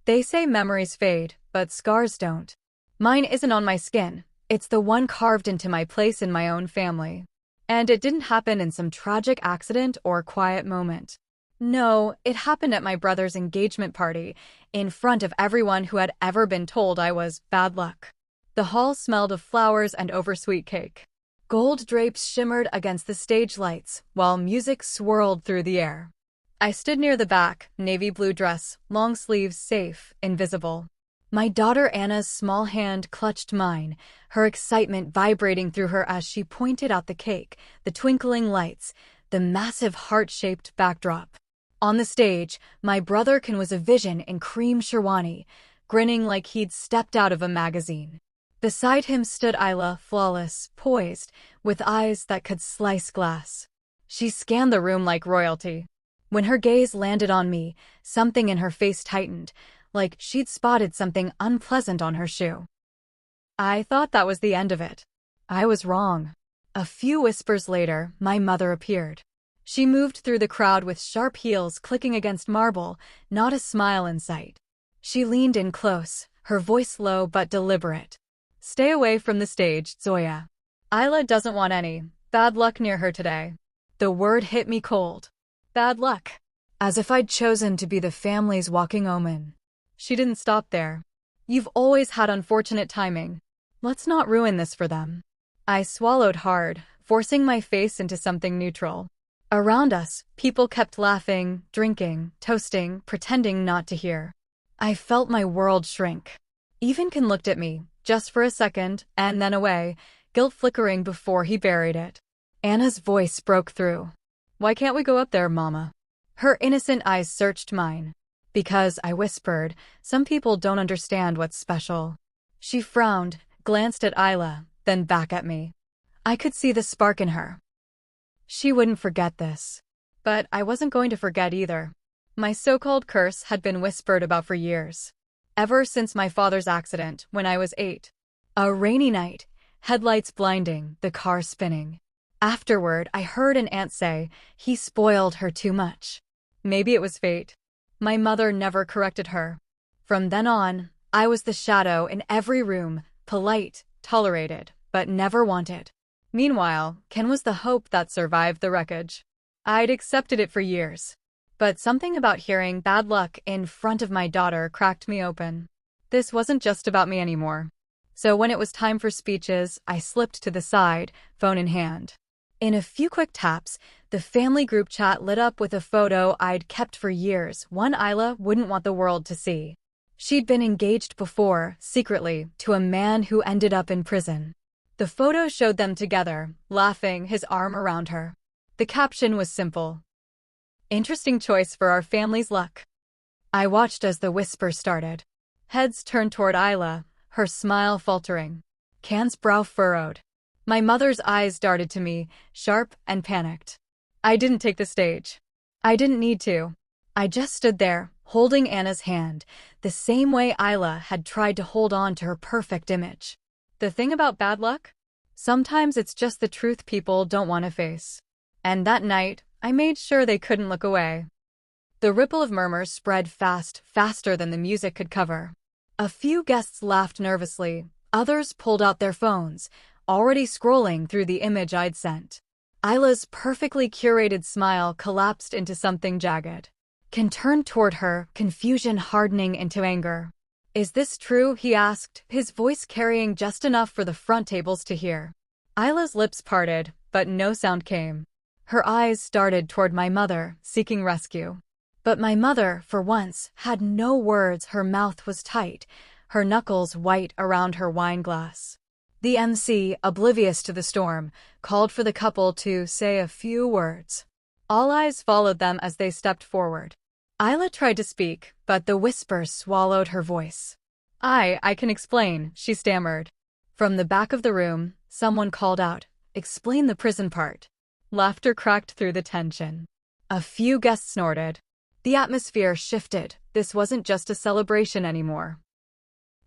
They say memories fade, but scars don't. Mine isn't on my skin. It's the one carved into my place in my own family. And it didn't happen in some tragic accident or quiet moment. No, it happened at my brother's engagement party, in front of everyone who had ever been told I was bad luck. The hall smelled of flowers and oversweet cake. Gold drapes shimmered against the stage lights, while music swirled through the air. I stood near the back, navy blue dress, long sleeves safe, invisible. My daughter Anna's small hand clutched mine, her excitement vibrating through her as she pointed out the cake, the twinkling lights, the massive heart-shaped backdrop. On the stage, my brother Ken was a vision in cream sherwani, grinning like he'd stepped out of a magazine. Beside him stood Isla, flawless, poised, with eyes that could slice glass. She scanned the room like royalty. When her gaze landed on me, something in her face tightened, like she'd spotted something unpleasant on her shoe. I thought that was the end of it. I was wrong. A few whispers later, my mother appeared. She moved through the crowd with sharp heels clicking against marble, not a smile in sight. She leaned in close, her voice low but deliberate. "Stay away from the stage, Zoya. Isla doesn't want any bad luck near her today." The word hit me cold. Bad luck. As if I'd chosen to be the family's walking omen. She didn't stop there. "You've always had unfortunate timing. Let's not ruin this for them." I swallowed hard, forcing my face into something neutral. Around us, people kept laughing, drinking, toasting, pretending not to hear. I felt my world shrink. Even Ken looked at me, just for a second, and then away, guilt flickering before he buried it. Anna's voice broke through. "Why can't we go up there, Mama?" Her innocent eyes searched mine. "Because," I whispered, "some people don't understand what's special." She frowned, glanced at Isla, then back at me. I could see the spark in her. She wouldn't forget this. But I wasn't going to forget either. My so-called curse had been whispered about for years. Ever since my father's accident, when I was 8. A rainy night, headlights blinding, the car spinning. Afterward, I heard an aunt say, "He spoiled her too much." Maybe it was fate. My mother never corrected her. From then on, I was the shadow in every room, polite, tolerated, but never wanted. Meanwhile, Ken was the hope that survived the wreckage. I'd accepted it for years. But something about hearing bad luck in front of my daughter cracked me open. This wasn't just about me anymore. So when it was time for speeches, I slipped to the side, phone in hand. In a few quick taps, the family group chat lit up with a photo I'd kept for years, one Isla wouldn't want the world to see. She'd been engaged before, secretly, to a man who ended up in prison. The photo showed them together, laughing, his arm around her. The caption was simple. "Interesting choice for our family's luck." I watched as the whisper started. Heads turned toward Isla, her smile faltering. Ken's brow furrowed. My mother's eyes darted to me, sharp and panicked. I didn't take the stage. I didn't need to. I just stood there, holding Anna's hand, the same way Isla had tried to hold on to her perfect image. The thing about bad luck? Sometimes it's just the truth people don't want to face. And that night, I made sure they couldn't look away. The ripple of murmurs spread fast, faster than the music could cover. A few guests laughed nervously, others pulled out their phones, already scrolling through the image I'd sent. Isla's perfectly curated smile collapsed into something jagged. Ken turned toward her, confusion hardening into anger. "Is this true?" he asked, his voice carrying just enough for the front tables to hear. Isla's lips parted, but no sound came. Her eyes started toward my mother, seeking rescue. But my mother, for once, had no words. Her mouth was tight, her knuckles white around her wine glass. The MC, oblivious to the storm, called for the couple to say a few words. All eyes followed them as they stepped forward. Isla tried to speak, but the whisper swallowed her voice. I can explain," she stammered. From the back of the room, someone called out, "Explain the prison part." Laughter cracked through the tension. A few guests snorted. The atmosphere shifted. This wasn't just a celebration anymore.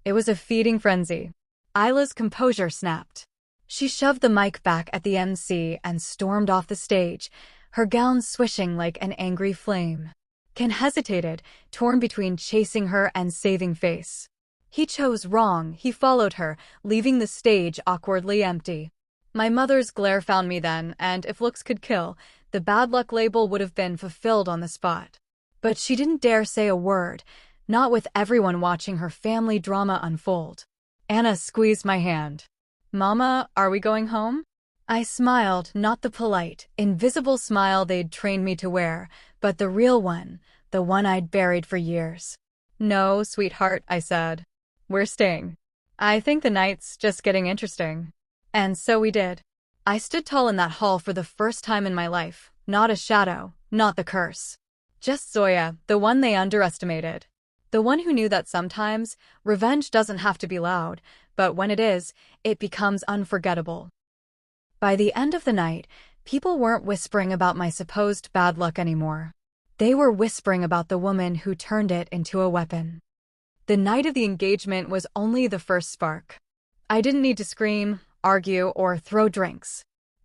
It was a feeding frenzy. Isla's composure snapped. She shoved the mic back at the MC and stormed off the stage, her gown swishing like an angry flame. Ken hesitated, torn between chasing her and saving face. He chose wrong. He followed her, leaving the stage awkwardly empty. My mother's glare found me then, and if looks could kill, the bad luck label would have been fulfilled on the spot. But she didn't dare say a word, not with everyone watching her family drama unfold. Anna squeezed my hand. "Mama, are we going home?" I smiled, not the polite, invisible smile they'd trained me to wear, but the real one, the one I'd buried for years. "No, sweetheart," I said. "We're staying. I think the night's just getting interesting." And so we did. I stood tall in that hall for the first time in my life, not a shadow, not the curse. Just Zoya, the one they underestimated. The one who knew that sometimes, revenge doesn't have to be loud, but when it is, it becomes unforgettable. By the end of the night, people weren't whispering about my supposed bad luck anymore. They were whispering about the woman who turned it into a weapon. The night of the engagement was only the first spark. I didn't need to scream, argue, or throw drinks.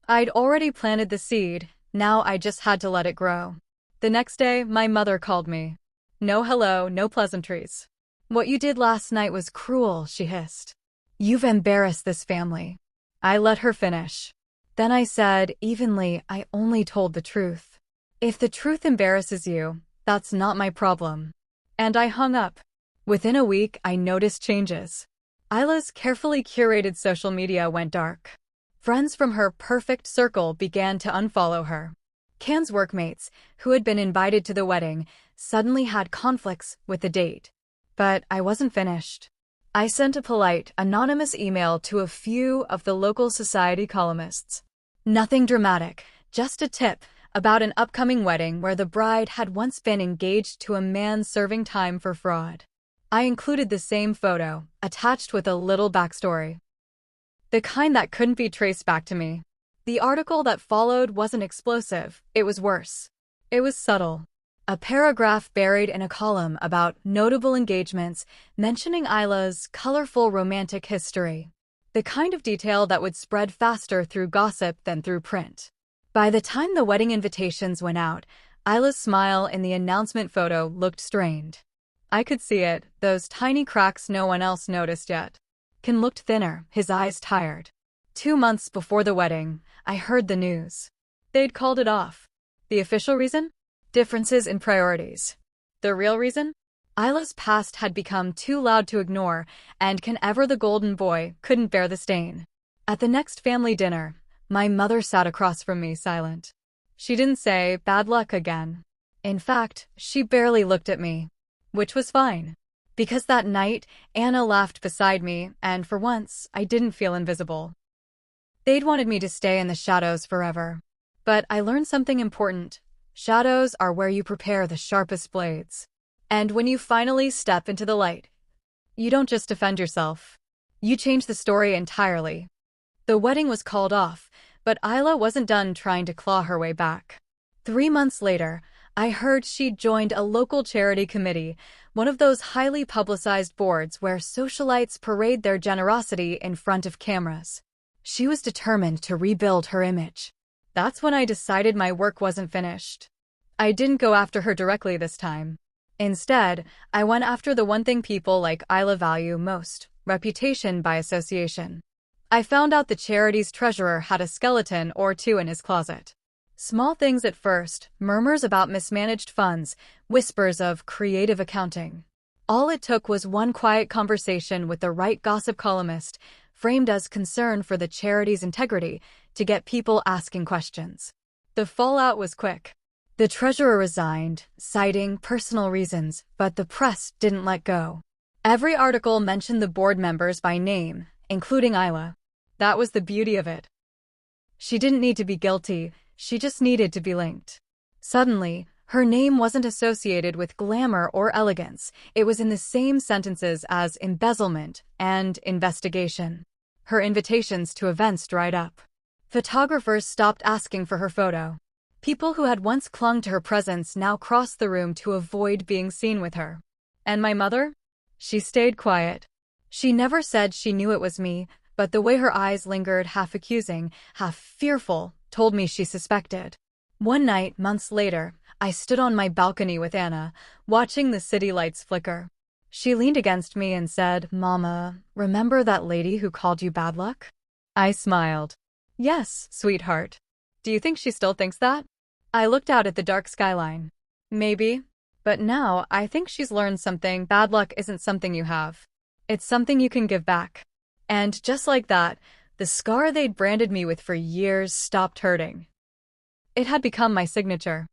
I'd already planted the seed, now I just had to let it grow. The next day, my mother called me. "No hello, no pleasantries. What you did last night was cruel," she hissed. "You've embarrassed this family." I let her finish. Then I said, evenly, "I only told the truth. If the truth embarrasses you, that's not my problem." And I hung up. Within a week, I noticed changes. Isla's carefully curated social media went dark. Friends from her perfect circle began to unfollow her. Can's workmates, who had been invited to the wedding, suddenly had conflicts with the date. But I wasn't finished. I sent a polite, anonymous email to a few of the local society columnists. Nothing dramatic, just a tip about an upcoming wedding where the bride had once been engaged to a man serving time for fraud. I included the same photo, attached with a little backstory. The kind that couldn't be traced back to me. The article that followed wasn't explosive, it was worse. It was subtle. A paragraph buried in a column about notable engagements, mentioning Isla's colorful romantic history. The kind of detail that would spread faster through gossip than through print. By the time the wedding invitations went out, Isla's smile in the announcement photo looked strained. I could see it, those tiny cracks no one else noticed yet. Ken looked thinner, his eyes tired. 2 months before the wedding, I heard the news. They'd called it off. The official reason? Differences in priorities. The real reason? Isla's past had become too loud to ignore, and Ken, ever the golden boy, couldn't bear the stain. At the next family dinner, my mother sat across from me, silent. She didn't say, "Bad luck again." In fact, she barely looked at me. Which was fine. Because that night, Anna laughed beside me, and for once, I didn't feel invisible. They'd wanted me to stay in the shadows forever. But I learned something important. Shadows are where you prepare the sharpest blades. And when you finally step into the light, you don't just defend yourself. You change the story entirely. The wedding was called off, but Isla wasn't done trying to claw her way back. 3 months later, I heard she'd joined a local charity committee, one of those highly publicized boards where socialites parade their generosity in front of cameras. She was determined to rebuild her image. That's when I decided my work wasn't finished. I didn't go after her directly this time. Instead, I went after the one thing people like Isla value most, reputation by association. I found out the charity's treasurer had a skeleton or two in his closet. Small things at first, murmurs about mismanaged funds, whispers of creative accounting. All it took was one quiet conversation with the right gossip columnist, framed as concern for the charity's integrity, to get people asking questions. The fallout was quick. The treasurer resigned, citing personal reasons, but the press didn't let go. Every article mentioned the board members by name, including Isla. That was the beauty of it. She didn't need to be guilty, she just needed to be linked. Suddenly, her name wasn't associated with glamour or elegance, it was in the same sentences as embezzlement and investigation. Her invitations to events dried up. Photographers stopped asking for her photo. People who had once clung to her presence now crossed the room to avoid being seen with her. And my mother? She stayed quiet. She never said she knew it was me, but the way her eyes lingered, half accusing, half fearful, told me she suspected. One night, months later, I stood on my balcony with Anna, watching the city lights flicker. She leaned against me and said, "Mama, remember that lady who called you bad luck?" I smiled. "Yes, sweetheart. Do you think she still thinks that?" I looked out at the dark skyline. Maybe. But now I think she's learned something. Bad luck isn't something you have. It's something you can give back. And just like that, the scar they'd branded me with for years stopped hurting. It had become my signature.